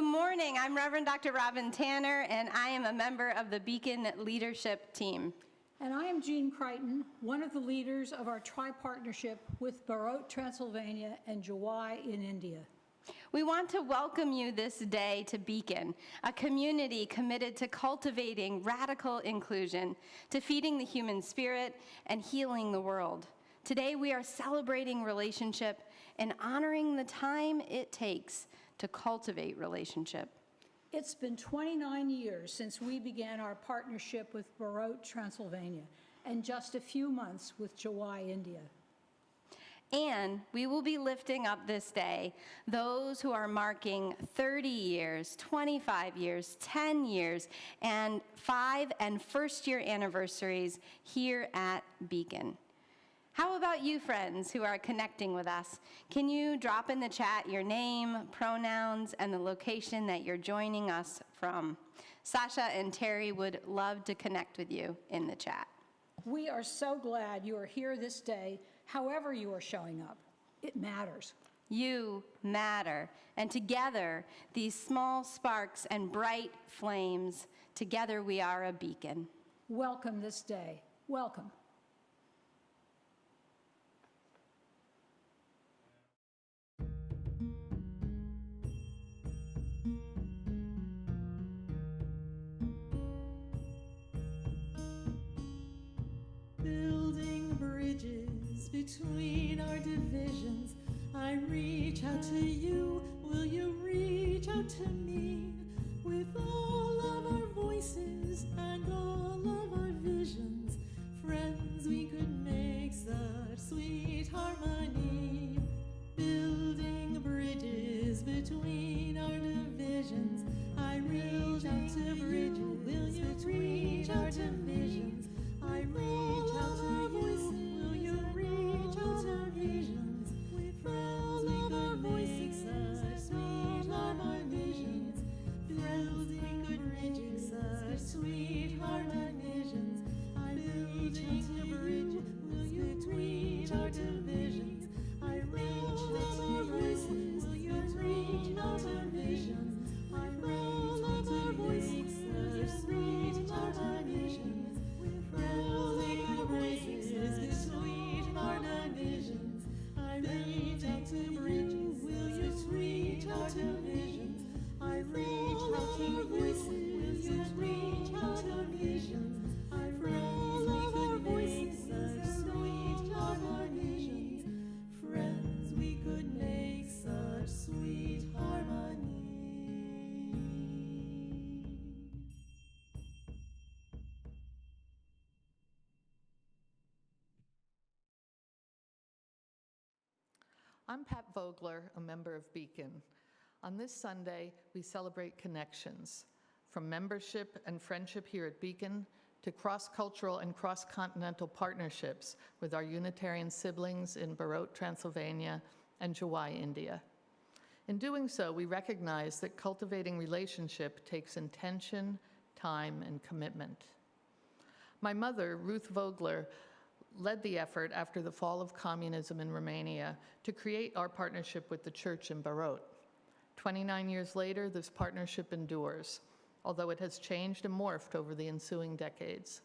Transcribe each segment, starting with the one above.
Good morning. I'm Reverend Dr. Robin Tanner, and I am a member of the Beacon leadership team. And I am Jean Crichton, one of the leaders of our tri-partnership with Barot, Transylvania, and Jawai in India. We want to welcome you this day to Beacon, a community committed to cultivating radical inclusion, to feeding the human spirit, and healing the world. Today we are celebrating relationship and honoring the time it takes to cultivate relationship. It's been 29 years since we began our partnership with Barot, Transylvania, and just a few months with Jawai, India. And we will be lifting up this day those who are marking 30 years, 25 years, 10 years, and 5 and first-year anniversaries here at Beacon. How about you, friends who are connecting with us? Can you drop in the chat your name, pronouns, and the location that you're joining us from? Sasha and Terry would love to connect with you in the chat. We are so glad you are here this day, however you are showing up. It matters. You matter. And together, these small sparks and bright flames, together we are a beacon. Welcome this day. Welcome. Building bridges between our divisions, I reach out to you, will you reach out to me? With all of our voices and all of our visions, friends, we could make such sweet harmony. Building bridges between our divisions, I reach out to bridges, will you reach out to visions? I reach out to you, will you reach out to visions? With friends we could make such sweet harmonies. Friends we could make such sweet harmonies. I reach out to bridges, will you reach out to visions? I reach out to voices, will you reach out to visions? I reach out to voices, such sweet harmonies. Friends, we could break this sweet heart and visions. I reach out to bridges, will you reach out to visions? I reach out to voices, will you reach out to visions? I friends, we could make such sweet harmonies. Friends, we could make such sweet harmonies. I'm Pat Vogler, a member of Beacon. On this Sunday, we celebrate connections, from membership and friendship here at Beacon to cross-cultural and cross-continental partnerships with our Unitarian siblings in Barot, Transylvania, and Jawai, India. In doing so, we recognize that cultivating relationship takes intention, time, and commitment. My mother, Ruth Vogler, led the effort after the fall of communism in Romania to create our partnership with the church in Barot. 29 years later, this partnership endures, although it has changed and morphed over the ensuing decades.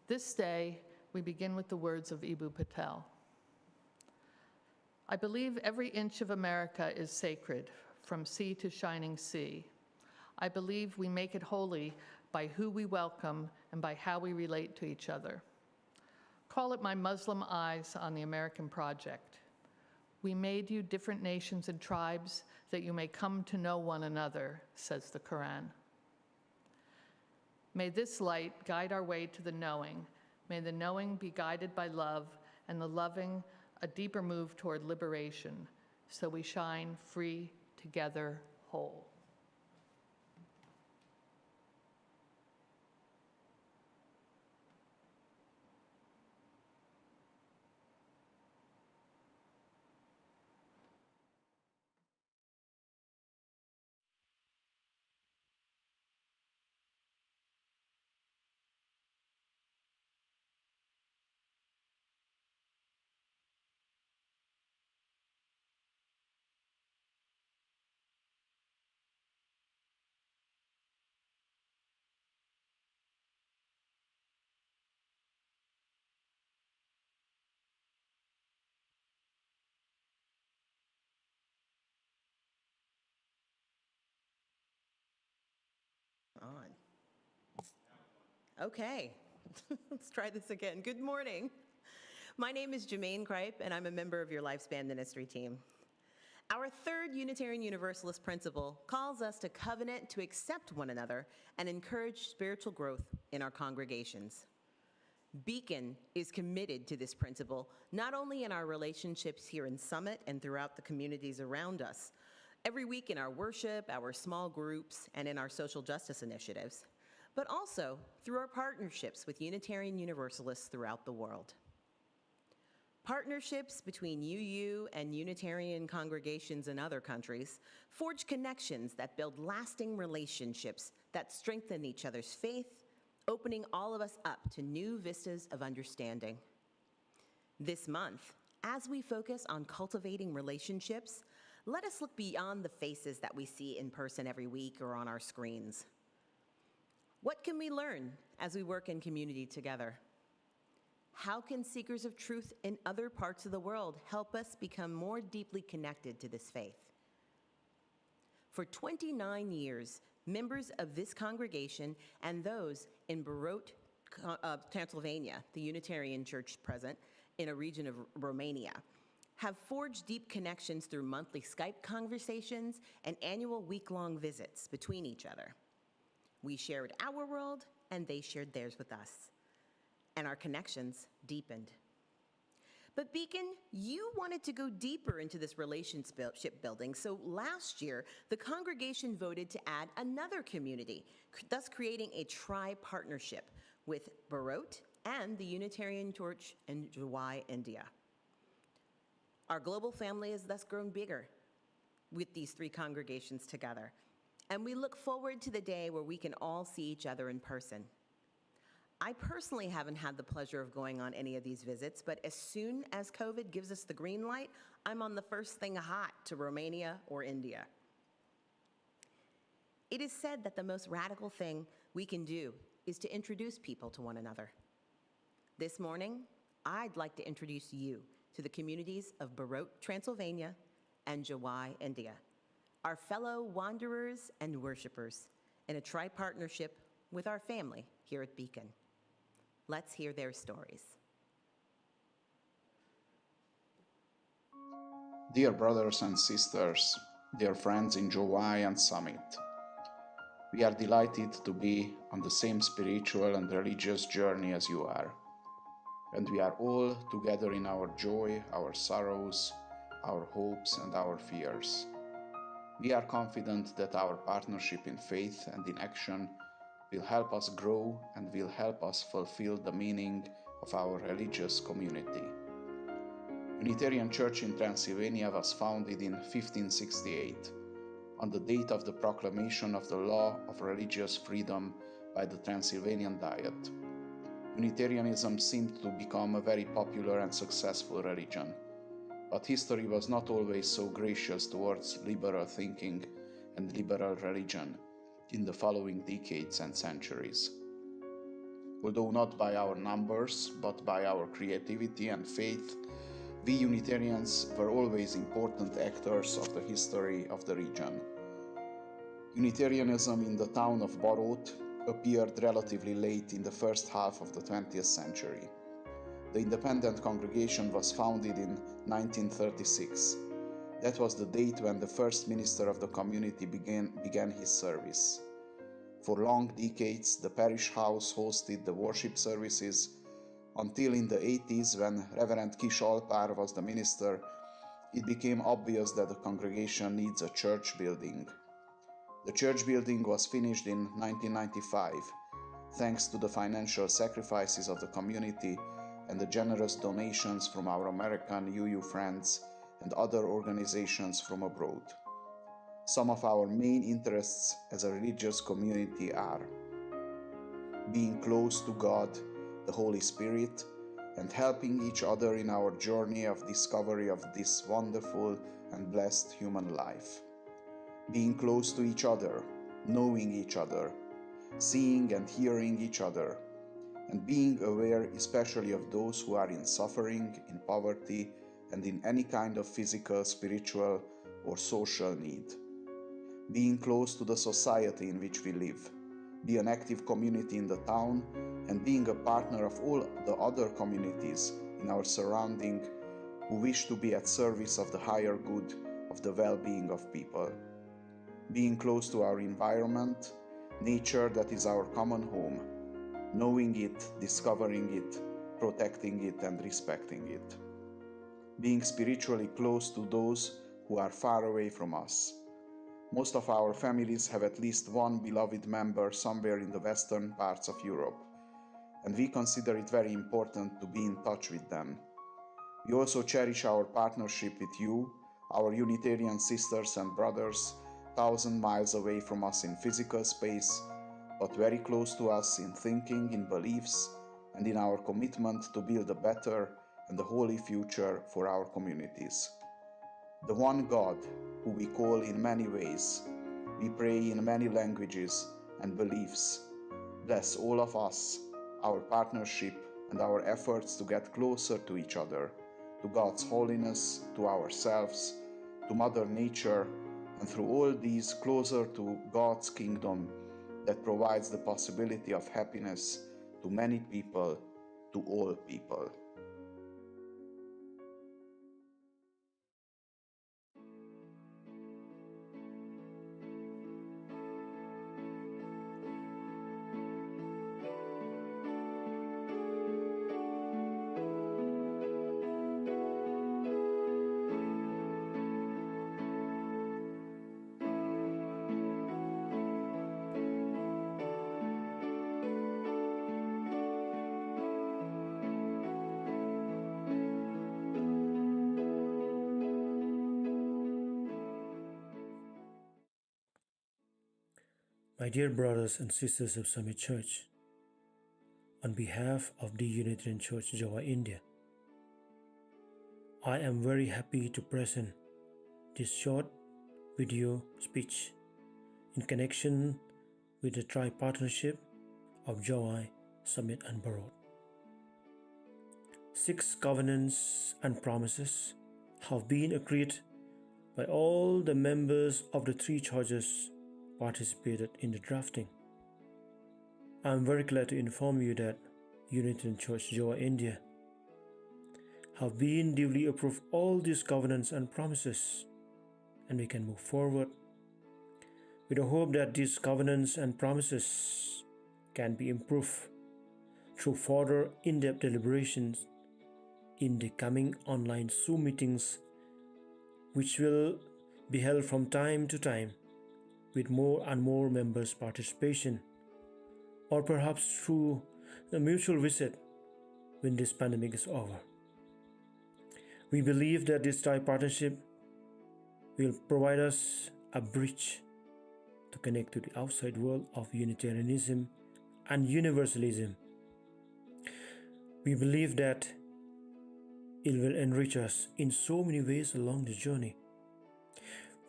This day, we begin with the words of Ibu Patel. I believe every inch of America is sacred, from sea to shining sea. I believe we make it holy by who we welcome and by how we relate to each other. Call it my Muslim eyes on the American project. We made you different nations and tribes that you may come to know one another, says the Quran. May this light guide our way to the knowing. May the knowing be guided by love, and the loving a deeper move toward liberation, so we shine free, together, whole. Okay, let's try this again. Good morning. My name is Jermaine Kripe, and I'm a member of your Lifespan Ministry team. Our third Unitarian Universalist principle calls us to covenant to accept one another and encourage spiritual growth in our congregations. Beacon is committed to this principle, not only in our relationships here in Summit and throughout the communities around us, every week in our worship, our small groups, and in our social justice initiatives, but also through our partnerships with Unitarian Universalists throughout the world. Partnerships between UU and Unitarian congregations in other countries forge connections that build lasting relationships that strengthen each other's faith, opening all of us up to new vistas of understanding. This month, as we focus on cultivating relationships, let us look beyond the faces that we see in person every week or on our screens. What can we learn as we work in community together? How can seekers of truth in other parts of the world help us become more deeply connected to this faith? For 29 years, members of this congregation and those in Barot, Transylvania, the Unitarian church present in a region of Romania, have forged deep connections through monthly Skype conversations and annual week-long visits between each other. We shared our world, and they shared theirs with us, and our connections deepened. But Beacon, you wanted to go deeper into this relationship building, so last year, the congregation voted to add another community, thus creating a tri-partnership with Barot and the Unitarian Church in Jawai, India. Our global family has thus grown bigger with these three congregations together, and we look forward to the day where we can all see each other in person. I personally haven't had the pleasure of going on any of these visits, but as soon as COVID gives us the green light, I'm on the first thing hot to Romania or India. It is said that the most radical thing we can do is to introduce people to one another. This morning, I'd like to introduce you to the communities of Barot, Transylvania, and Jawai, India, our fellow wanderers and worshipers in a tri-partnership with our family here at Beacon. Let's hear their stories. Dear brothers and sisters, dear friends in Jawai and Summit, we are delighted to be on the same spiritual and religious journey as you are. And we are all together in our joy, our sorrows, our hopes, and our fears. We are confident that our partnership in faith and in action will help us grow and will help us fulfill the meaning of our religious community. Unitarian Church in Transylvania was founded in 1568, on the date of the proclamation of the law of religious freedom by the Transylvanian Diet. Unitarianism seemed to become a very popular and successful religion, but history was not always so gracious towards liberal thinking and liberal religion in the following decades and centuries. Although not by our numbers, but by our creativity and faith, we Unitarians were always important actors of the history of the region. Unitarianism in the town of Barot appeared relatively late in the first half of the 20th century. The independent congregation was founded in 1936. That was the date when the first minister of the community began his service. For long decades, the parish house hosted the worship services until in the 80s, when Reverend Kis Alpár was the minister, it became obvious that the congregation needs a church building. The church building was finished in 1995, thanks to the financial sacrifices of the community and the generous donations from our American UU friends and other organizations from abroad. Some of our main interests as a religious community are being close to God, the Holy Spirit, and helping each other in our journey of discovery of this wonderful and blessed human life. Being close to each other, knowing each other, seeing and hearing each other, and being aware especially of those who are in suffering, in poverty, and in any kind of physical, spiritual, or social need. Being close to the society in which we live, be an active community in the town, and being a partner of all the other communities in our surrounding who wish to be at service of the higher good of the well-being of people. Being close to our environment, nature that is our common home, knowing it, discovering it, protecting it, and respecting it. Being spiritually close to those who are far away from us. Most of our families have at least one beloved member somewhere in the western parts of Europe, and we consider it very important to be in touch with them. We also cherish our partnership with you, our Unitarian sisters and brothers, 1,000 miles away from us in physical space, but very close to us in thinking, in beliefs, and in our commitment to build a better and a holy future for our communities. The one God, who we call in many ways, we pray in many languages and beliefs, bless all of us, our partnership, and our efforts to get closer to each other, to God's holiness, to ourselves, to Mother Nature, and through all these closer to God's kingdom that provides the possibility of happiness to many people, to all people. My dear brothers and sisters of Summit Church, on behalf of the Unitarian Church Java, India, I am very happy to present this short video speech in connection with the tri-partnership of Java, Summit and Barot. 6 covenants and promises have been agreed by all the members of the 3 churches participated in the drafting. I am very glad to inform you that Unitarian Church Java, India have been duly approved all these covenants and promises, and we can move forward with the hope that these covenants and promises can be improved through further in-depth deliberations in the coming online Zoom meetings, which will be held from time to time with more and more members' participation, or perhaps through a mutual visit when this pandemic is over. We believe that this tri-partnership will provide us a bridge to connect to the outside world of Unitarianism and Universalism. We believe that it will enrich us in so many ways along the journey.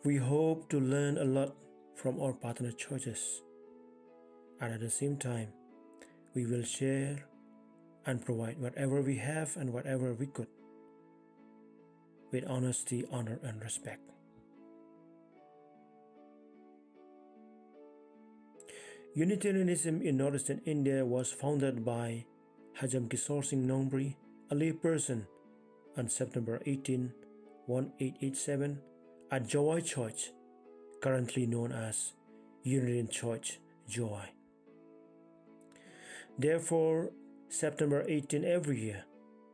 We hope to learn a lot from our partner churches, and at the same time, we will share and provide whatever we have and whatever we could with honesty, honor, and respect. Unitarianism in northeastern India was founded by Hajam Kishore Singh Nongri, a layperson, on September 18, 1887 at Jowai Church, currently known as Unitarian Church, Jowai. Therefore, September 18 every year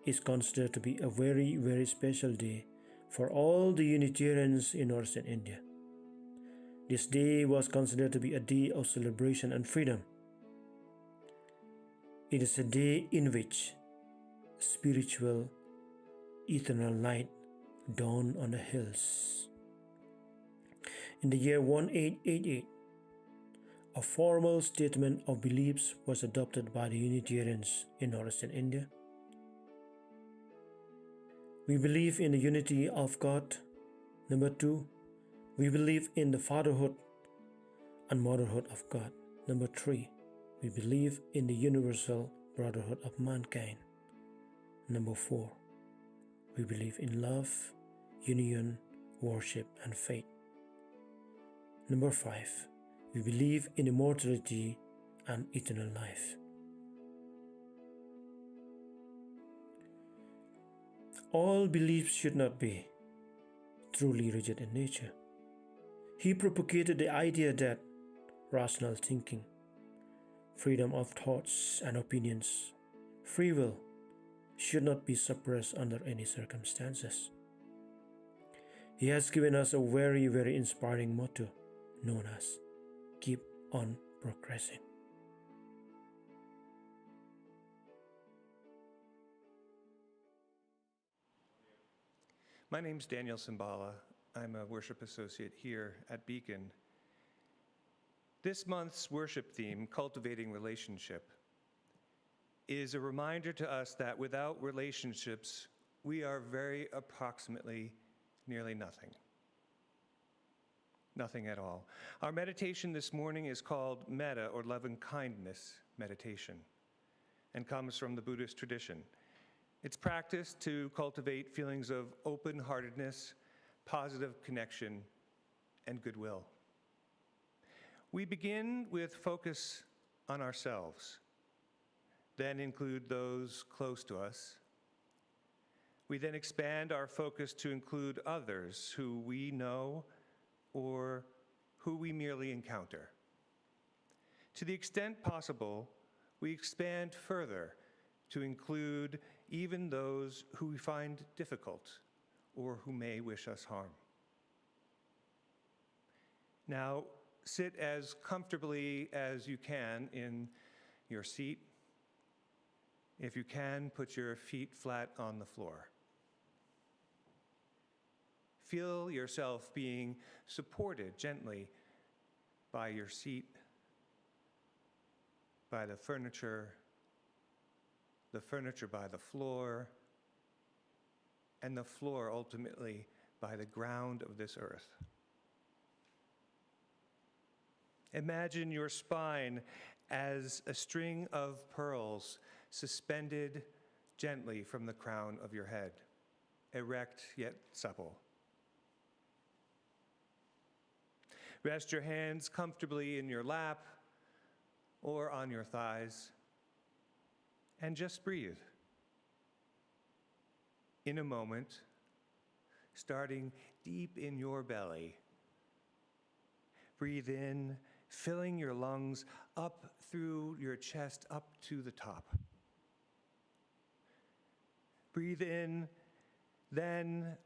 is considered to be a very, very special day for all the Unitarians in northern India. This day was considered to be a day of celebration and freedom. It is a day in which spiritual, eternal light dawned on the hills. In the year 1888, a formal statement of beliefs was adopted by the Unitarians in northern India. We believe in the unity of God. Number 2, we believe in the fatherhood and motherhood of God. Number 3, we believe in the universal brotherhood of mankind. Number 4, we believe in love, union, worship, and faith. Number 5, we believe in immortality and eternal life. All beliefs should not be truly rigid in nature. He propagated the idea that rational thinking, freedom of thoughts and opinions, free will should not be suppressed under any circumstances. He has given us a very, very inspiring motto known as keep on progressing. My name's Daniel Simbala. I'm a worship associate here at Beacon. This month's worship theme, Cultivating Relationship, is a reminder to us that without relationships, we are very approximately nearly nothing. Nothing at all. Our meditation this morning is called Metta, or loving kindness meditation, and comes from the Buddhist tradition. It's practiced to cultivate feelings of open-heartedness, positive connection, and goodwill. We begin with focus on ourselves, then include those close to us. We then expand our focus to include others who we know or who we merely encounter. To the extent possible, we expand further to include even those who we find difficult or who may wish us harm. Now, sit as comfortably as you can in your seat. If you can, put your feet flat on the floor. Feel yourself being supported gently by your seat, by the furniture by the floor, and the floor ultimately by the ground of this earth. Imagine your spine as a string of pearls suspended gently from the crown of your head, erect yet supple. Rest your hands comfortably in your lap or on your thighs, and just breathe. In a moment, starting deep in your belly, breathe in, filling your lungs up through your chest, up to the top. Breathe in, then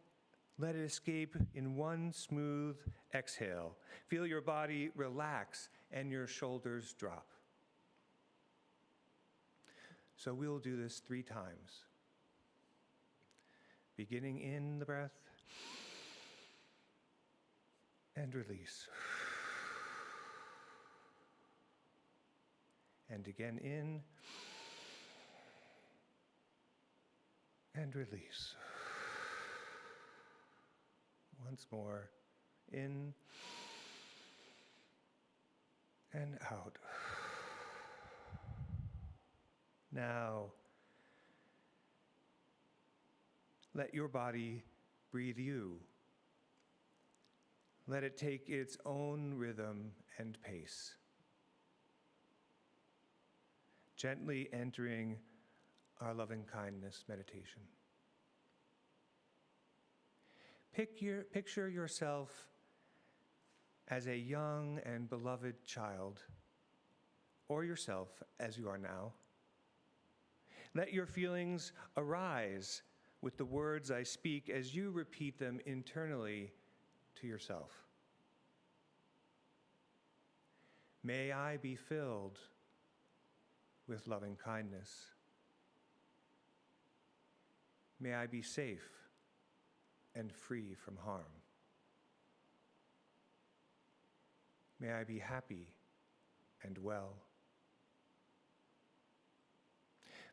let it escape in one smooth exhale. Feel your body relax and your shoulders drop. So we'll do this 3 times. Beginning in the breath and release. And again in and release. Once more, in and out. Now, let your body breathe you. Let it take its own rhythm and pace. Gently entering our loving kindness meditation. Picture yourself as a young and beloved child, or yourself as you are now. Let your feelings arise with the words I speak as you repeat them internally to yourself. May I be filled with loving kindness. May I be safe and free from harm. May I be happy and well.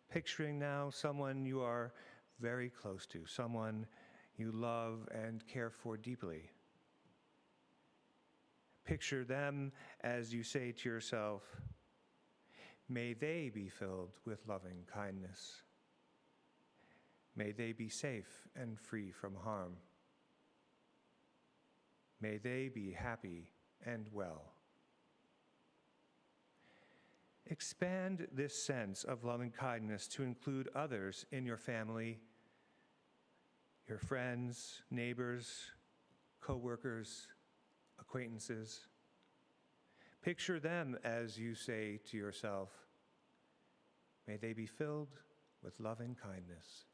Picturing now someone you are very close to, someone you love and care for deeply. Picture them as you say to yourself, may they be filled with loving kindness. May they be safe and free from harm. May they be happy and well. expand this sense of loving kindness to include others in your family, your friends, neighbors, co-workers, acquaintances. Picture them as you say to yourself, may they be filled with loving kindness.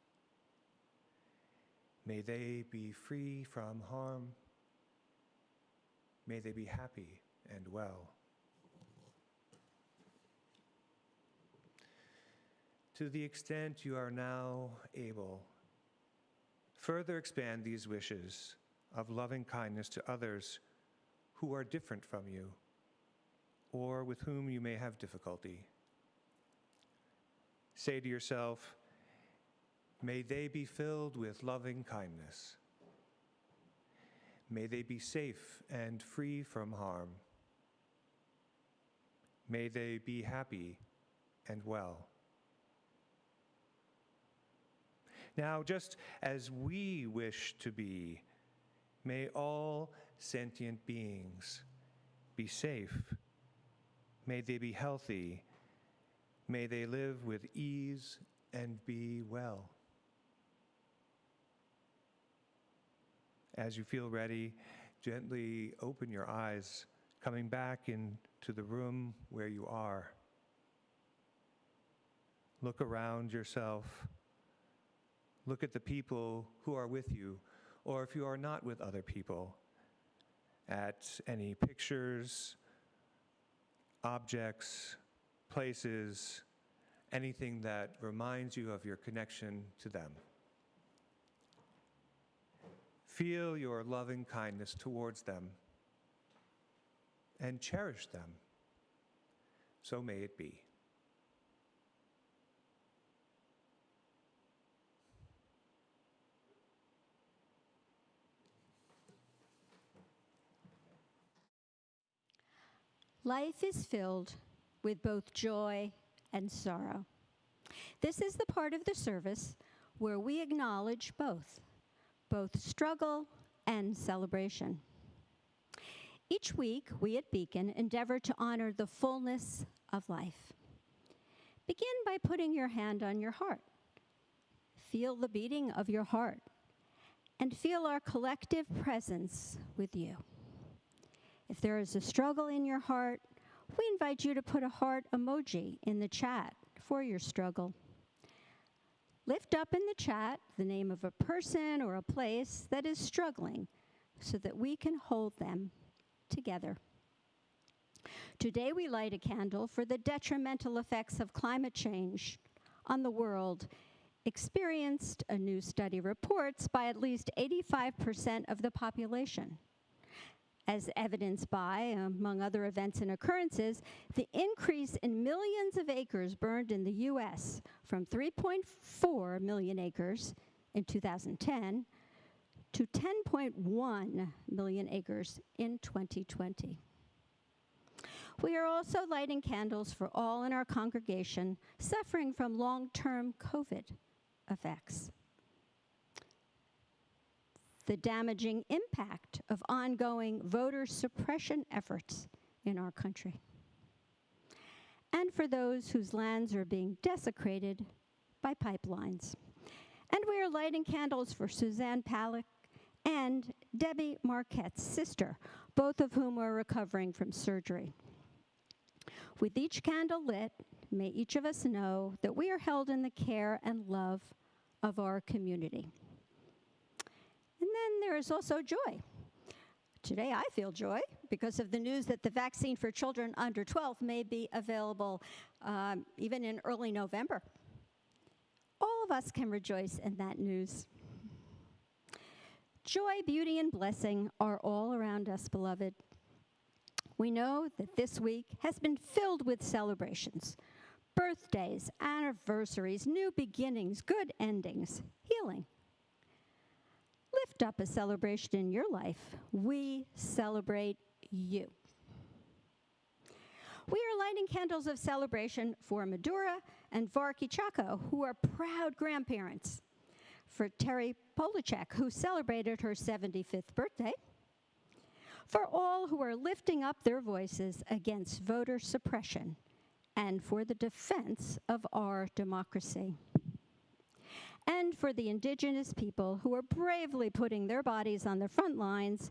May they be free from harm. May they be happy and well. To the extent you are now able, further expand these wishes of loving kindness to others who are different from you or with whom you may have difficulty. Say to yourself, may they be filled with loving kindness. May they be safe and free from harm. May they be happy and well. Now, just as we wish to be, may all sentient beings be safe. May they be healthy. May they live with ease and be well. As you feel ready, gently open your eyes, coming back into the room where you are. Look around yourself. Look at the people who are with you, or if you are not with other people, at any pictures, objects, places, anything that reminds you of your connection to them. Feel your loving kindness towards them and cherish them. So may it be. Life is filled with both joy and sorrow. This is the part of the service where we acknowledge both struggle and celebration. Each week, we at Beacon endeavor to honor the fullness of life. Begin by putting your hand on your heart. Feel the beating of your heart and feel our collective presence with you. If there is a struggle in your heart, we invite you to put a heart emoji in the chat for your struggle. Lift up in the chat the name of a person or a place that is struggling so that we can hold them together. Today we light a candle for the detrimental effects of climate change on the world, experienced, a new study reports, by at least 85% of the population. As evidenced by, among other events and occurrences, the increase in millions of acres burned in the U.S. from 3.4 million acres in 2010 to 10.1 million acres in 2020. We are also lighting candles for all in our congregation suffering from long-term COVID effects. The damaging impact of ongoing voter suppression efforts in our country. And for those whose lands are being desecrated by pipelines. And we are lighting candles for Suzanne Palick and Debbie Marquette's sister, both of whom are recovering from surgery. With each candle lit, may each of us know that we are held in the care and love of our community. And then there is also joy. Today I feel joy because of the news that the vaccine for children under 12 may be available even in early November. All of us can rejoice in that news. Joy, beauty, and blessing are all around us, beloved. We know that this week has been filled with celebrations, birthdays, anniversaries, new beginnings, good endings, healing. Lift up a celebration in your life. We celebrate you. We are lighting candles of celebration for Madura and Varki Chaco, who are proud grandparents, for Terry Polachek, who celebrated her 75th birthday, for all who are lifting up their voices against voter suppression and for the defense of our democracy. And for the indigenous people who are bravely putting their bodies on the front lines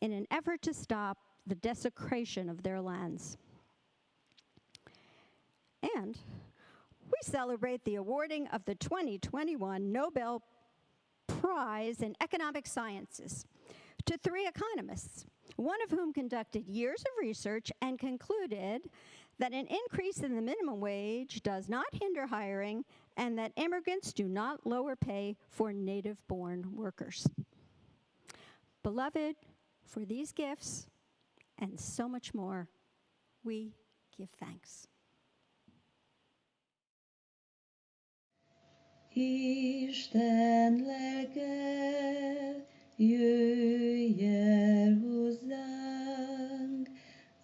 in an effort to stop the desecration of their lands. And we celebrate the awarding of the 2021 Nobel Prize in Economic Sciences to 3 economists, one of whom conducted years of research and concluded that an increase in the minimum wage does not hinder hiring and that immigrants do not lower pay for native-born workers. Beloved, for these gifts and so much more, we give thanks. Isten lelke, jöjj el hozzánk,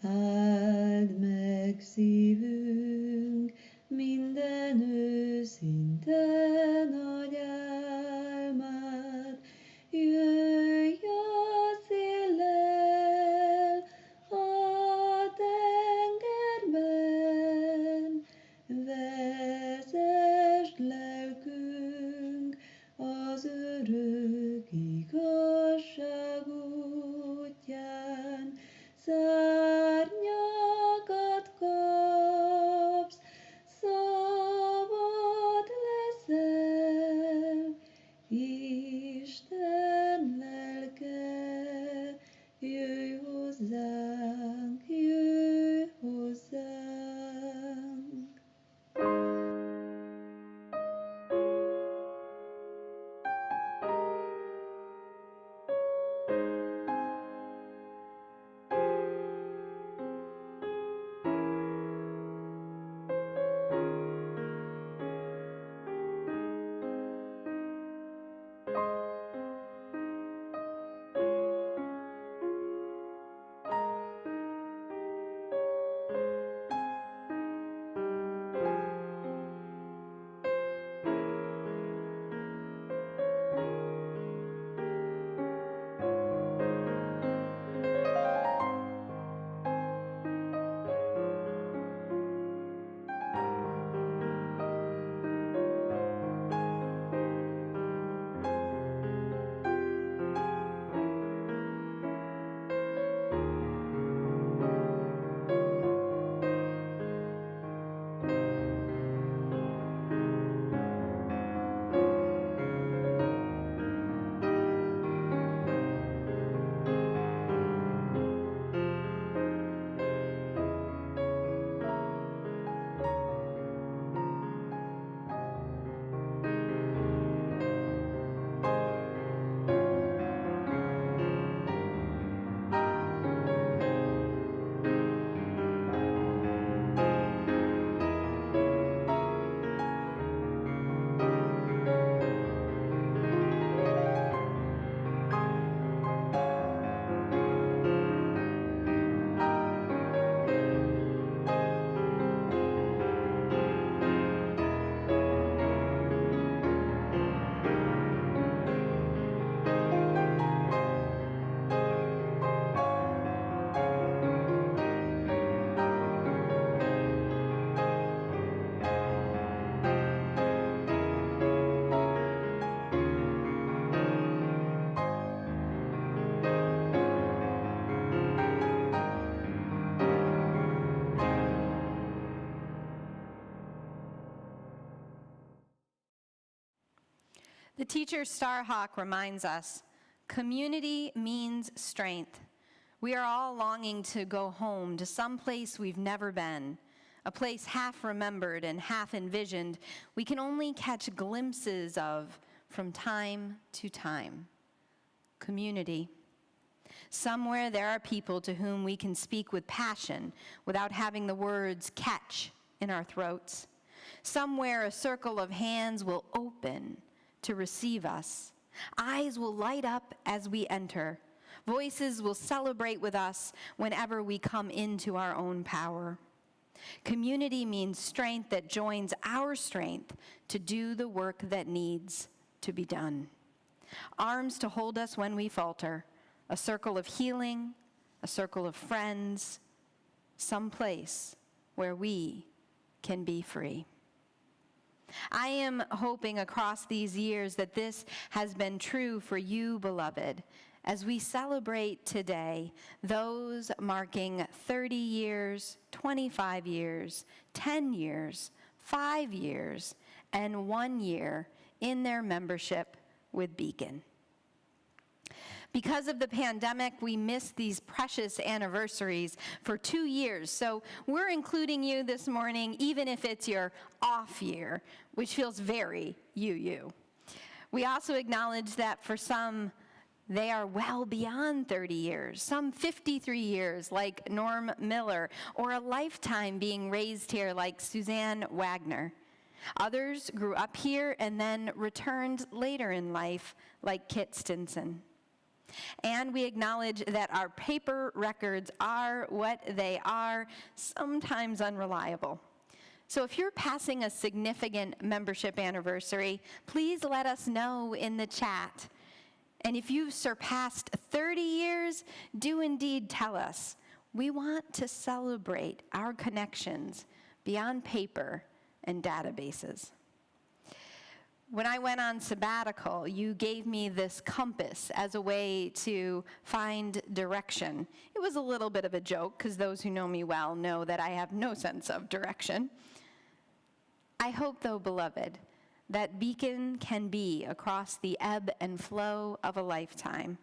áld meg szívünk minden őszinte nagy álmát. Jöjj a széllel a tengerben, vezesd lelkünk az örök igazság útján. Szárnyakat kapsz, szabad leszel, Isten lelke, jöjj hozzánk, jöjj hozzánk. The teacher Starhawk reminds us, community means strength. We are all longing to go home to some place we've never been, a place half remembered and half envisioned we can only catch glimpses of from time to time. Community. Somewhere there are people to whom we can speak with passion without having the words catch in our throats. Somewhere a circle of hands will open to receive us. Eyes will light up as we enter. Voices will celebrate with us whenever we come into our own power. Community means strength that joins our strength to do the work that needs to be done. Arms to hold us when we falter, a circle of healing, a circle of friends, some place where we can be free. I am hoping across these years that this has been true for you, beloved, as we celebrate today those marking 30 years, 25 years, 10 years, 5 years, and 1 year in their membership with Beacon. Because of the pandemic, we missed these precious anniversaries for 2 years. So we're including you this morning, even if it's your off year, which feels very you. We also acknowledge that for some, they are well beyond 30 years, some 53 years like Norm Miller, or a lifetime being raised here like Suzanne Wagner. Others grew up here and then returned later in life like Kit Stinson. And we acknowledge that our paper records are what they are, sometimes unreliable. So if you're passing a significant membership anniversary, please let us know in the chat. And if you've surpassed 30 years, do indeed tell us. We want to celebrate our connections beyond paper and databases. When I went on sabbatical, you gave me this compass as a way to find direction. It was a little bit of a joke, because those who know me well know that I have no sense of direction. I hope, though, beloved, that Beacon can be across the ebb and flow of a lifetime,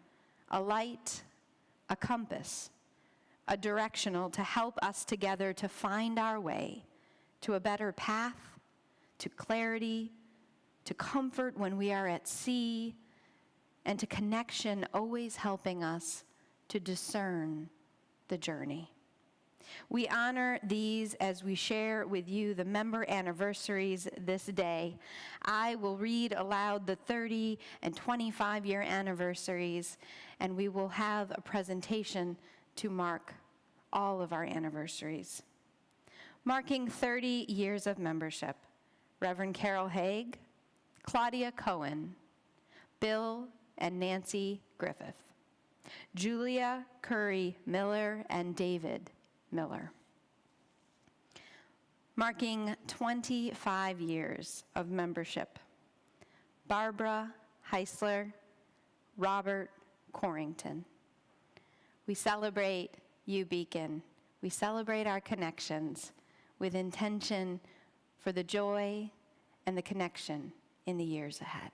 a light, a compass, a directional to help us together to find our way to a better path, to clarity, to comfort when we are at sea, and to connection, always helping us to discern the journey. We honor these as we share with you the member anniversaries this day. I will read aloud the 30 and 25-year anniversaries, and we will have a presentation to mark all of our anniversaries. Marking 30 years of membership, Reverend Carol Haig, Claudia Cohen, Bill and Nancy Griffith, Julia Curry Miller and David Miller. Marking 25 years of membership, Barbara Heisler, Robert Corrington. We celebrate you, Beacon. We celebrate our connections with intention for the joy and the connection in the years ahead.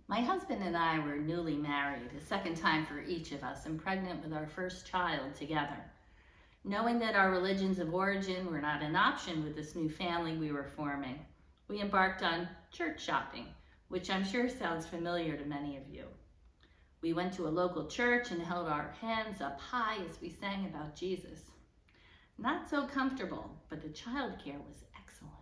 My husband and I were newly married, a second time for each of us, and pregnant with our first child together. Knowing that our religions of origin were not an option with this new family we were forming, we embarked on church shopping, which I'm sure sounds familiar to many of you. We went to a local church and held our hands up high as we sang about Jesus. Not so comfortable, but the childcare was excellent.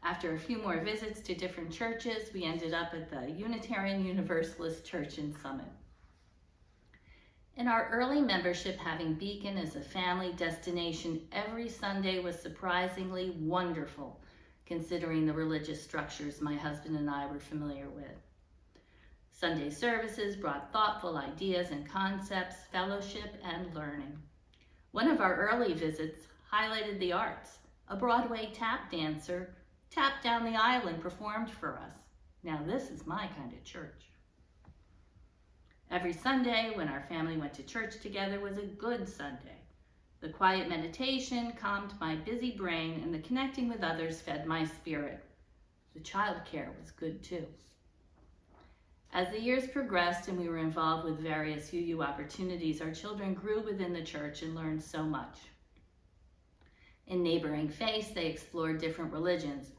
After a few more visits to different churches, we ended up at the Unitarian Universalist Church in Summit. In our early membership, having Beacon as a family destination every Sunday was surprisingly wonderful, considering the religious structures my husband and I were familiar with. Sunday services brought thoughtful ideas and concepts, fellowship, and learning. One of our early visits highlighted the arts. A Broadway tap dancer tapped down the aisle and performed for us. Now this is my kind of church. Every Sunday when our family went to church together was a good Sunday. The quiet meditation calmed my busy brain, and the connecting with others fed my spirit. The childcare was good too. As the years progressed and we were involved with various UU opportunities, our children grew within the church and learned so much. In neighboring faiths, they explored different religions.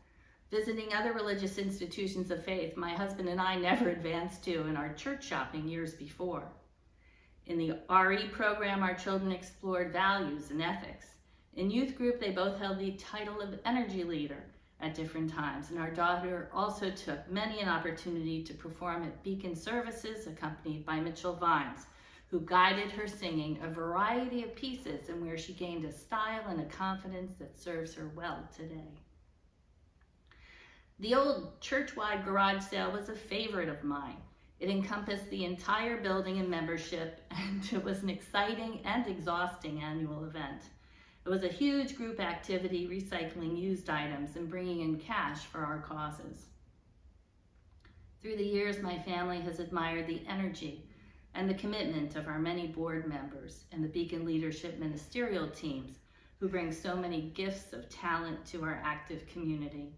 Visiting other religious institutions of faith, my husband and I never advanced to in our church shopping years before. In the RE program, our children explored values and ethics. In youth group, they both held the title of energy leader at different times, and our daughter also took many an opportunity to perform at Beacon services, accompanied by Mitchell Vines, who guided her singing a variety of pieces and where she gained a style and a confidence that serves her well today. The old church-wide garage sale was a favorite of mine. It encompassed the entire building and membership, and it was an exciting and exhausting annual event. It was a huge group activity, recycling used items and bringing in cash for our causes. Through the years, my family has admired the energy and the commitment of our many board members and the Beacon leadership ministerial teams who bring so many gifts of talent to our active community.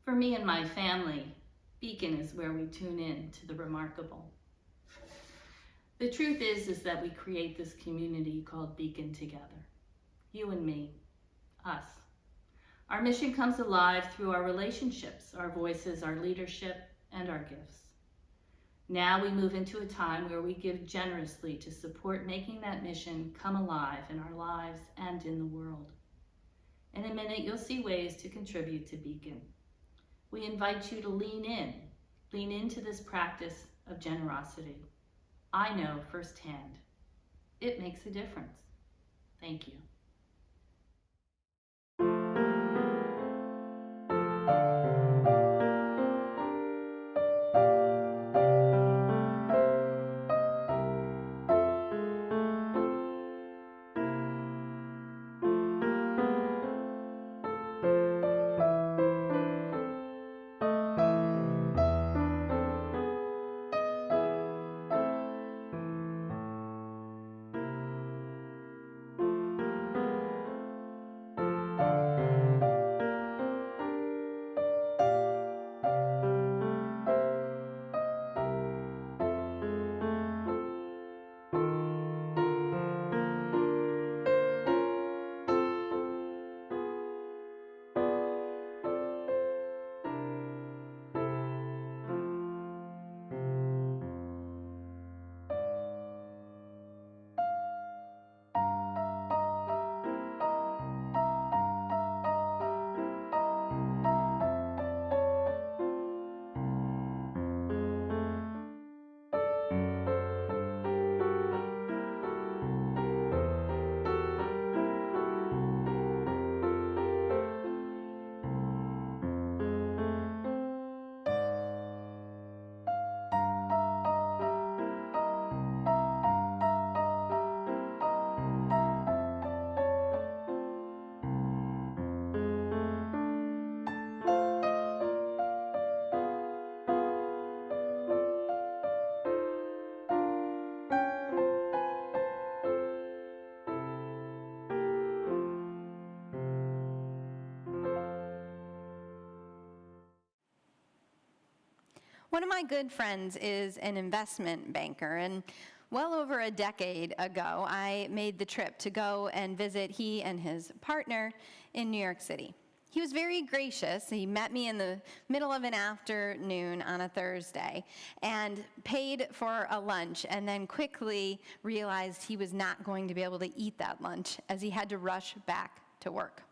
For me and my family, Beacon is where we tune in to the remarkable. The truth is that we create this community called Beacon together. You and me, us. Our mission comes alive through our relationships, our voices, our leadership, and our gifts. Now we move into a time where we give generously to support making that mission come alive in our lives and in the world. In a minute, you'll see ways to contribute to Beacon. We invite you to lean into this practice of generosity. I know firsthand, it makes a difference. Thank you. One of my good friends is an investment banker, and well over a decade ago, I made the trip to go and visit he and his partner in New York City. He was very gracious. He met me in the middle of an afternoon on a Thursday and paid for a lunch, and then quickly realized he was not going to be able to eat that lunch as he had to rush back to work.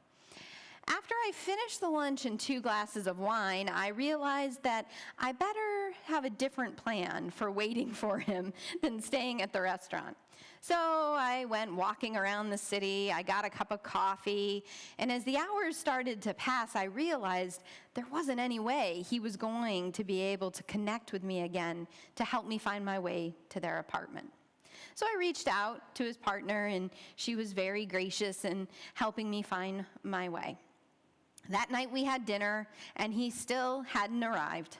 After I finished the lunch and 2 glasses of wine, I realized that I better have a different plan for waiting for him than staying at the restaurant. So I went walking around the city, I got a cup of coffee, and as the hours started to pass, I realized there wasn't any way he was going to be able to connect with me again to help me find my way to their apartment. So I reached out to his partner, and she was very gracious in helping me find my way. That night we had dinner, and he still hadn't arrived.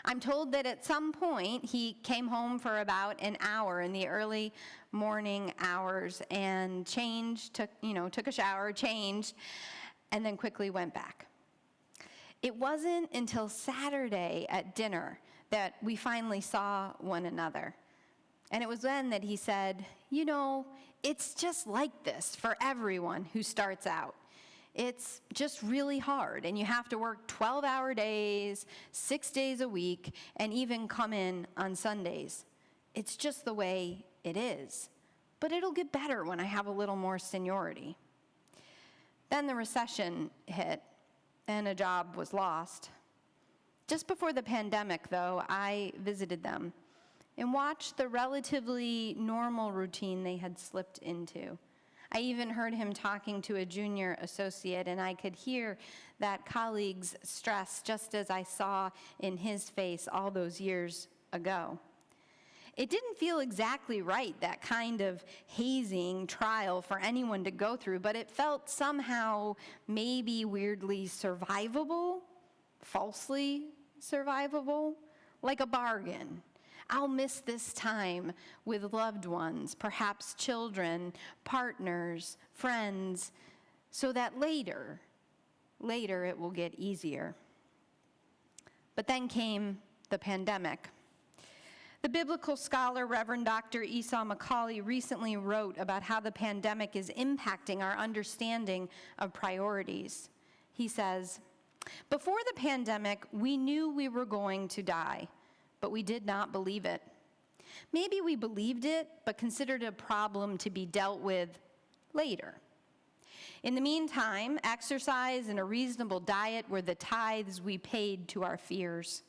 I'm told that at some point he came home for about an hour in the early morning hours and took a shower, changed, and then quickly went back. It wasn't until Saturday at dinner that we finally saw one another. And it was then that he said, it's just like this for everyone who starts out. It's just really hard, and you have to work 12-hour days, 6 days a week, and even come in on Sundays. It's just the way it is. But it'll get better when I have a little more seniority. Then the recession hit, and a job was lost. Just before the pandemic, though, I visited them and watched the relatively normal routine they had slipped into. I even heard him talking to a junior associate, and I could hear that colleague's stress just as I saw in his face all those years ago. It didn't feel exactly right, that kind of hazing trial for anyone to go through, but it felt somehow maybe weirdly survivable, falsely survivable, like a bargain. I'll miss this time with loved ones, perhaps children, partners, friends, so that later it will get easier. But then came the pandemic. The biblical scholar, Reverend Dr. Esau McCauley, recently wrote about how the pandemic is impacting our understanding of priorities. He says, "Before the pandemic, we knew we were going to die, but we did not believe it. Maybe we believed it, but considered it a problem to be dealt with later. In the meantime, exercise and a reasonable diet were the tithes we paid to our fears.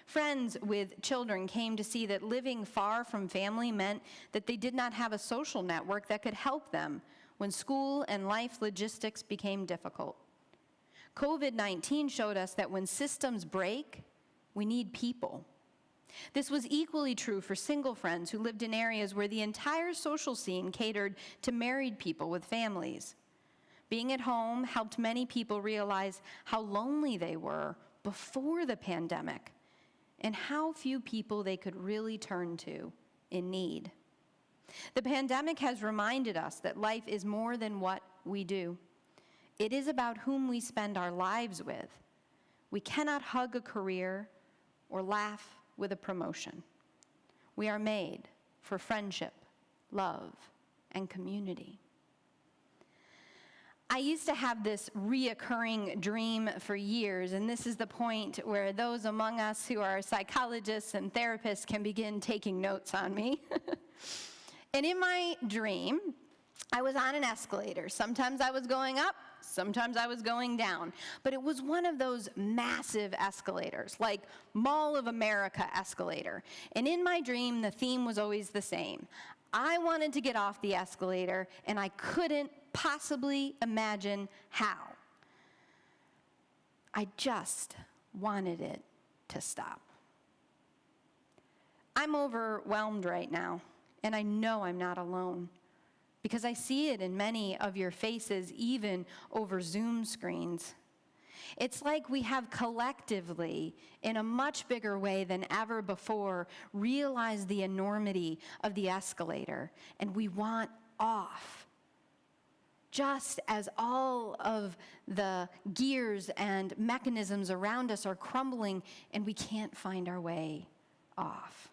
Friends with children came to see that living far from family meant that they did not have a social network that could help them when school and life logistics became difficult. COVID-19 showed us that when systems break, we need people. This was equally true for single friends who lived in areas where the entire social scene catered to married people with families. Being at home helped many people realize how lonely they were before the pandemic and how few people they could really turn to in need. The pandemic has reminded us that life is more than what we do. It is about whom we spend our lives with. We cannot hug a career or laugh with a promotion. We are made for friendship, love, and community." I used to have this reoccurring dream for years, and this is the point where those among us who are psychologists and therapists can begin taking notes on me. And in my dream, I was on an escalator. Sometimes I was going up, sometimes I was going down. But it was one of those massive escalators, like Mall of America escalator. And in my dream, the theme was always the same. I wanted to get off the escalator, and I couldn't possibly imagine how. I just wanted it to stop. I'm overwhelmed right now, and I know I'm not alone, because I see it in many of your faces, even over Zoom screens. It's like we have collectively, in a much bigger way than ever before, realized the enormity of the escalator, and we want off. Just as all of the gears and mechanisms around us are crumbling and we can't find our way off.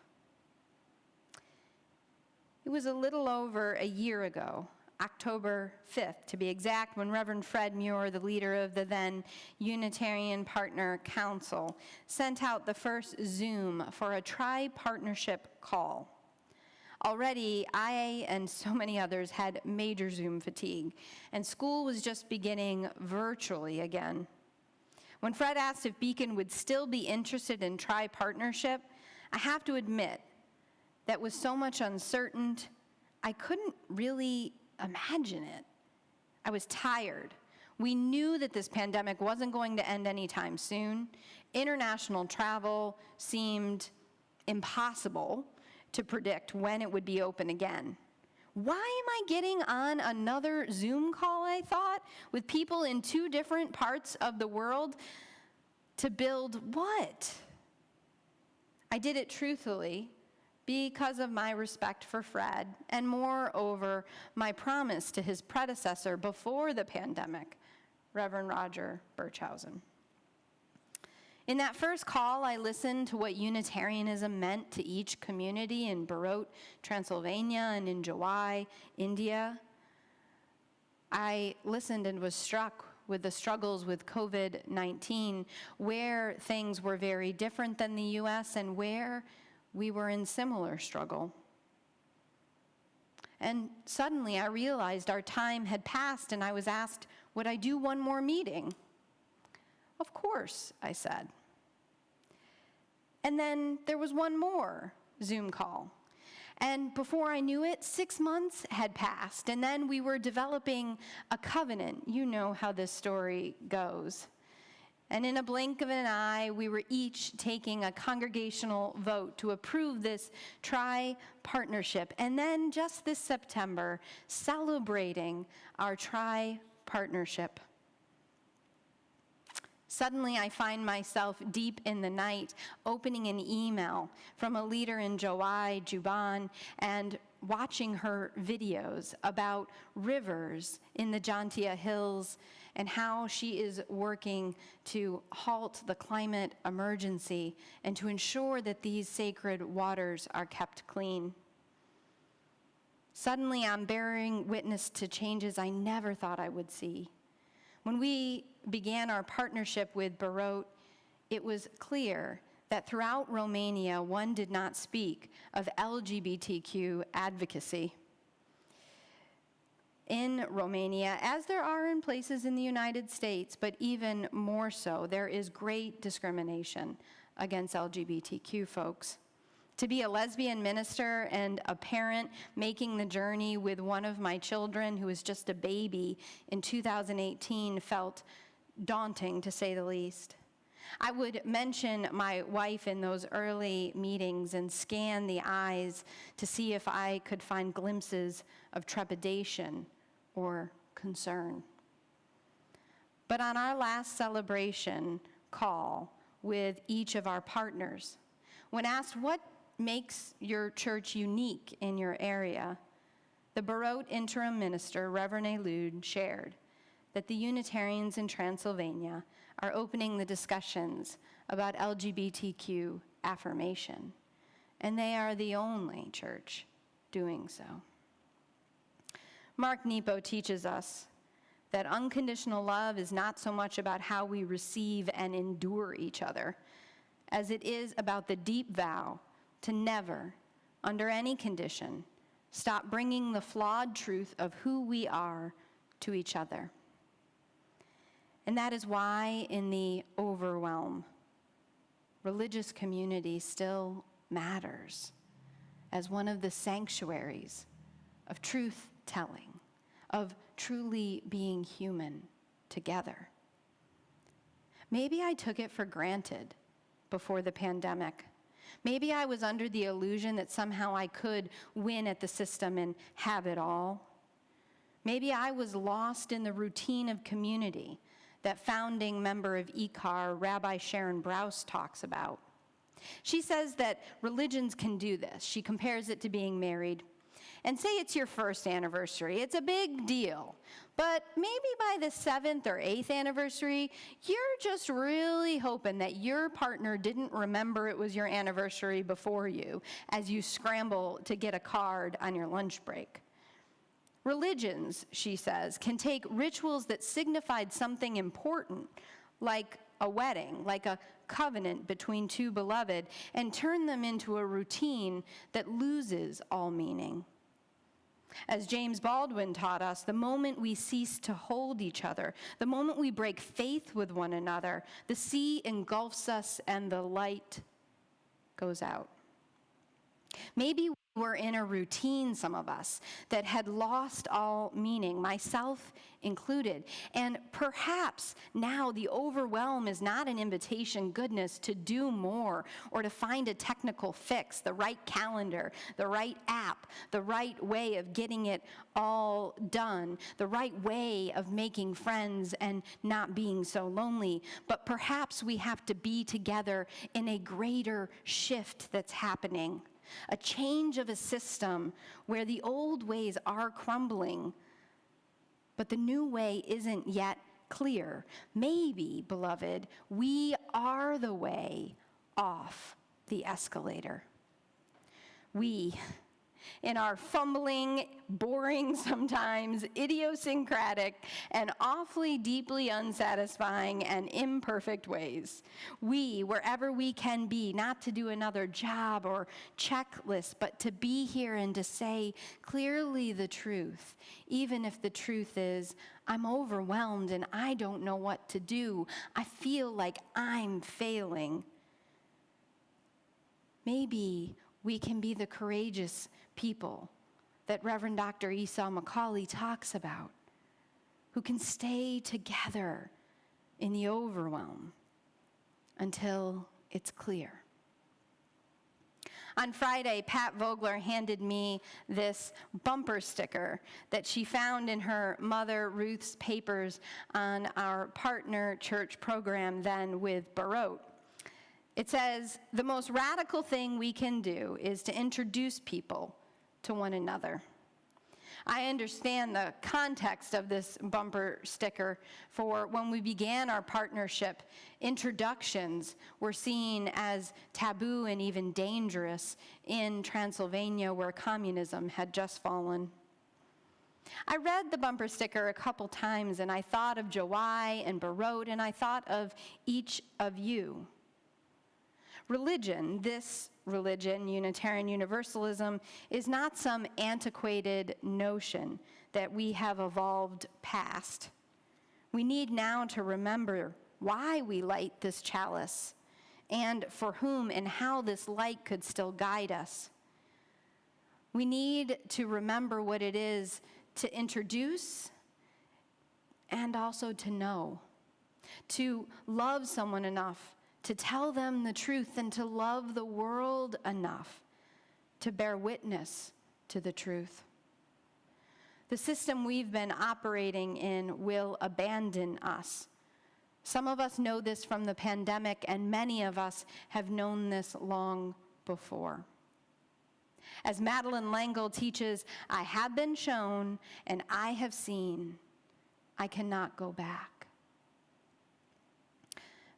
It was a little over a year ago, October 5th to be exact, when Reverend Fred Muir, the leader of the then Unitarian Partner Council, sent out the first Zoom for a tri-partnership call. Already, I and so many others had major Zoom fatigue, and school was just beginning virtually again. When Fred asked if Beacon would still be interested in tri-partnership, I have to admit that with so much uncertain, I couldn't really imagine it. I was tired. We knew that this pandemic wasn't going to end anytime soon. International travel seemed impossible to predict when it would be open again. Why am I getting on another Zoom call, I thought, with people in two different parts of the world to build what? I did it truthfully because of my respect for Fred, and moreover, my promise to his predecessor before the pandemic, Reverend Roger Birchhausen. In that first call, I listened to what Unitarianism meant to each community in Barot, Transylvania, and in Jawai, India. I listened and was struck with the struggles with COVID-19, where things were very different than the US and where we were in similar struggle. And suddenly I realized our time had passed, and I was asked, would I do one more meeting? Of course, I said. And then there was one more Zoom call. And before I knew it, 6 months had passed, and then we were developing a covenant. You know how this story goes. And in a blink of an eye, we were each taking a congregational vote to approve this tri-partnership. And then just this September, celebrating our tri-partnership. Suddenly, I find myself deep in the night opening an email from a leader in Jawai, Juban, and watching her videos about rivers in the Jantia Hills and how she is working to halt the climate emergency and to ensure that these sacred waters are kept clean. Suddenly, I'm bearing witness to changes I never thought I would see. When we began our partnership with Barot, it was clear that throughout Romania, one did not speak of LGBTQ advocacy. In Romania, as there are in places in the United States, but even more so, there is great discrimination against LGBTQ folks. To be a lesbian minister and a parent making the journey with one of my children who was just a baby in 2018 felt daunting, to say the least. I would mention my wife in those early meetings and scan the eyes to see if I could find glimpses of trepidation or concern. But on our last celebration call with each of our partners, when asked what makes your church unique in your area, the Barot interim minister, Reverend Elud, shared that the Unitarians in Transylvania are opening the discussions about LGBTQ affirmation, and they are the only church doing so. Mark Nepo teaches us that unconditional love is not so much about how we receive and endure each other, as it is about the deep vow to never, under any condition, stop bringing the flawed truth of who we are to each other. And that is why, in the overwhelm, religious community still matters as one of the sanctuaries of truth-telling, of truly being human together. Maybe I took it for granted before the pandemic. Maybe I was under the illusion that somehow I could win at the system and have it all. Maybe I was lost in the routine of community that founding member of ECAR, Rabbi Sharon Brous, talks about. She says that religions can do this. She compares it to being married. And say it's your first anniversary. It's a big deal. But maybe by the 7th or 8th anniversary, you're just really hoping that your partner didn't remember it was your anniversary before you as you scramble to get a card on your lunch break. Religions, she says, can take rituals that signified something important, like a wedding, like a covenant between two beloved, and turn them into a routine that loses all meaning. As James Baldwin taught us, the moment we cease to hold each other, the moment we break faith with one another, the sea engulfs us and the light goes out. Maybe We're in a routine, some of us, that had lost all meaning, myself included. And perhaps now the overwhelm is not an invitation, goodness, to do more or to find a technical fix, the right calendar, the right app, the right way of getting it all done, the right way of making friends and not being so lonely. But perhaps we have to be together in a greater shift that's happening. A change of a system where the old ways are crumbling, but the new way isn't yet clear. Maybe, beloved, we are the way off the escalator. We, in our fumbling, boring sometimes, idiosyncratic, and awfully deeply unsatisfying and imperfect ways. We, wherever we can be, not to do another job or checklist, but to be here and to say clearly the truth, even if the truth is, I'm overwhelmed and I don't know what to do. I feel like I'm failing. Maybe we can be the courageous people that Reverend Dr. Esau McCauley talks about, who can stay together in the overwhelm until it's clear. On Friday, Pat Vogler handed me this bumper sticker that she found in her mother Ruth's papers on our partner church program then with Barote. It says, "The most radical thing we can do is to introduce people to one another." I understand the context of this bumper sticker. For when we began our partnership, introductions were seen as taboo and even dangerous in Transylvania, where communism had just fallen. I read the bumper sticker a couple times, and I thought of Jawai and Barote, and I thought of each of you. Religion, this religion, Unitarian Universalism, is not some antiquated notion that we have evolved past. We need now to remember why we light this chalice and for whom and how this light could still guide us. We need to remember what it is to introduce and also to know, to love someone enough to tell them the truth, and to love the world enough to bear witness to the truth. The system we've been operating in will abandon us. Some of us know this from the pandemic, and many of us have known this long before. As Madeleine L'Engle teaches, I have been shown and I have seen. I cannot go back.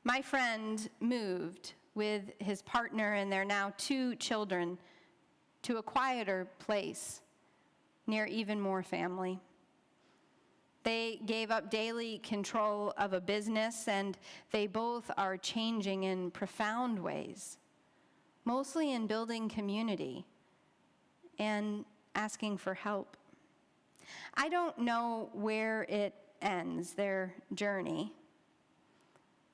My friend moved with his partner and their now 2 children to a quieter place near even more family. They gave up daily control of a business, and they both are changing in profound ways, mostly in building community and asking for help. I don't know where it ends, their journey,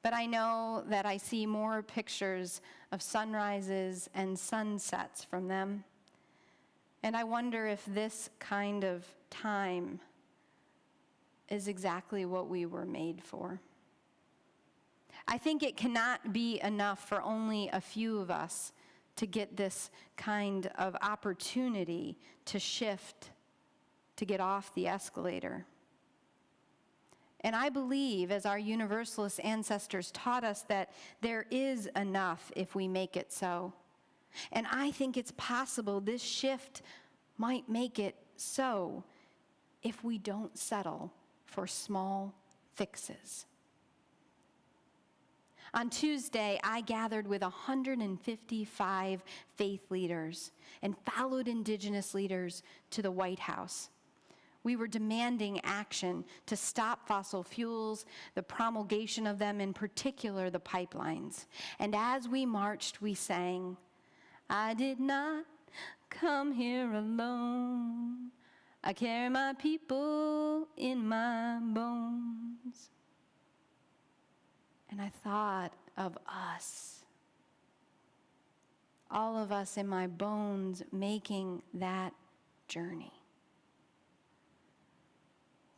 but I know that I see more pictures of sunrises and sunsets from them. And I wonder if this kind of time is exactly what we were made for. I think it cannot be enough for only a few of us to get this kind of opportunity to shift, to get off the escalator. And I believe, as our Universalist ancestors taught us, that there is enough if we make it so. And I think it's possible this shift might make it so if we don't settle for small fixes. On Tuesday, I gathered with 155 faith leaders and followed Indigenous leaders to the White House. We were demanding action to stop fossil fuels, the promulgation of them, in particular the pipelines. And as we marched, we sang, I did not come here alone. I carry my people in my bones. And I thought of us. all of us in my bones making that journey.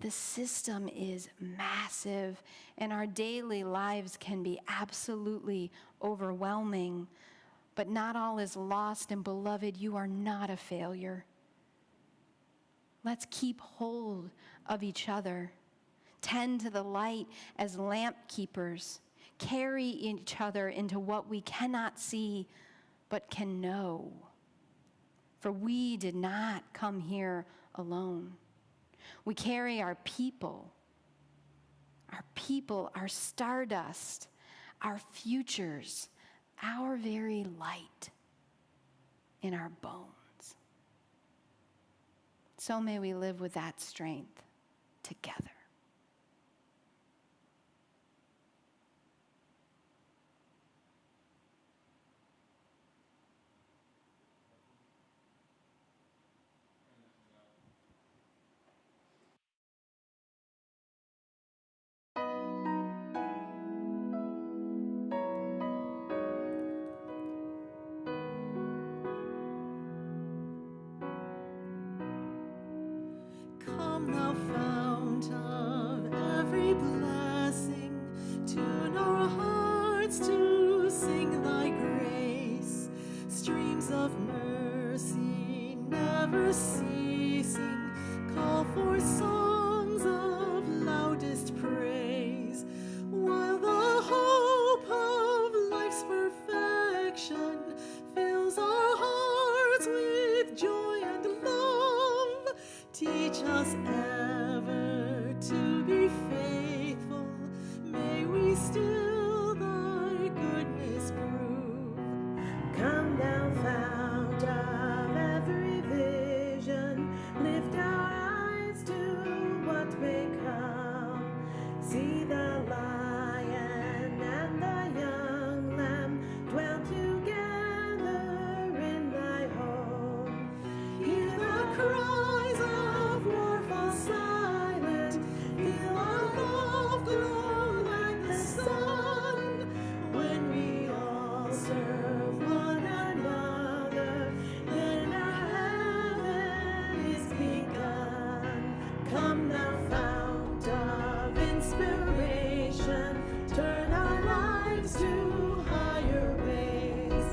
The system is massive, and our daily lives can be absolutely overwhelming, but not all is lost, and beloved, you are not a failure. Let's keep hold of each other, tend to the light as lamp keepers, carry each other into what we cannot see but can know. For we did not come here alone. We carry our people, our stardust, our futures, our very light in our bones. So may we live with that strength together. Come, thou fount of every blessing, tune our hearts to sing thy grace. Streams of mercy never ceasing, call for songs of loudest praise. While the hope of life's perfection fills our hearts with joy and love, teach us ever to be faithful. May we still thy goodness prove. Come, thou fount of every vision, lift our eyes to what may come. See the lion and the young lamb dwell together in thy home. Hear the cries of war fall silent, feel our love glow like the sun. When we all serve one another, then our heaven is begun. Come, thou fount of inspiration, turn our lives to higher ways.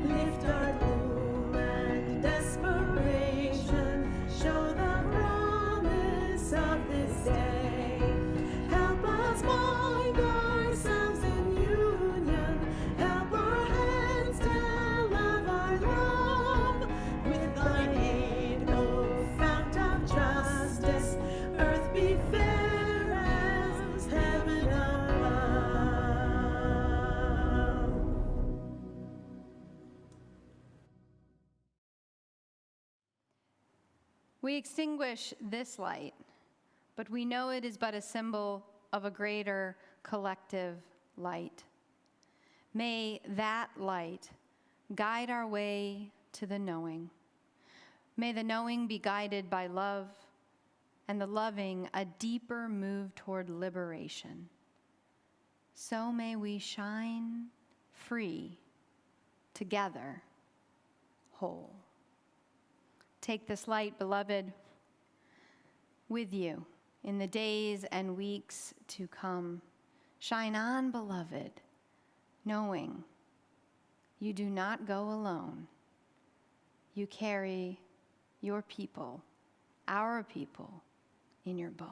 Lift our gloom and desperation, show the promise of this day. Help us bind ourselves in union, help our hands tell of our love. With thine aid, O fount of justice, earth be fair as heaven above. We extinguish this light, but we know it is but a symbol of a greater collective light. May that light guide our way to the knowing. May the knowing be guided by love, and the loving a deeper move toward liberation. So may we shine free, together, whole. Take this light, beloved, with you in the days and weeks to come. Shine on, beloved, knowing you do not go alone. You carry your people, our people, in your bones.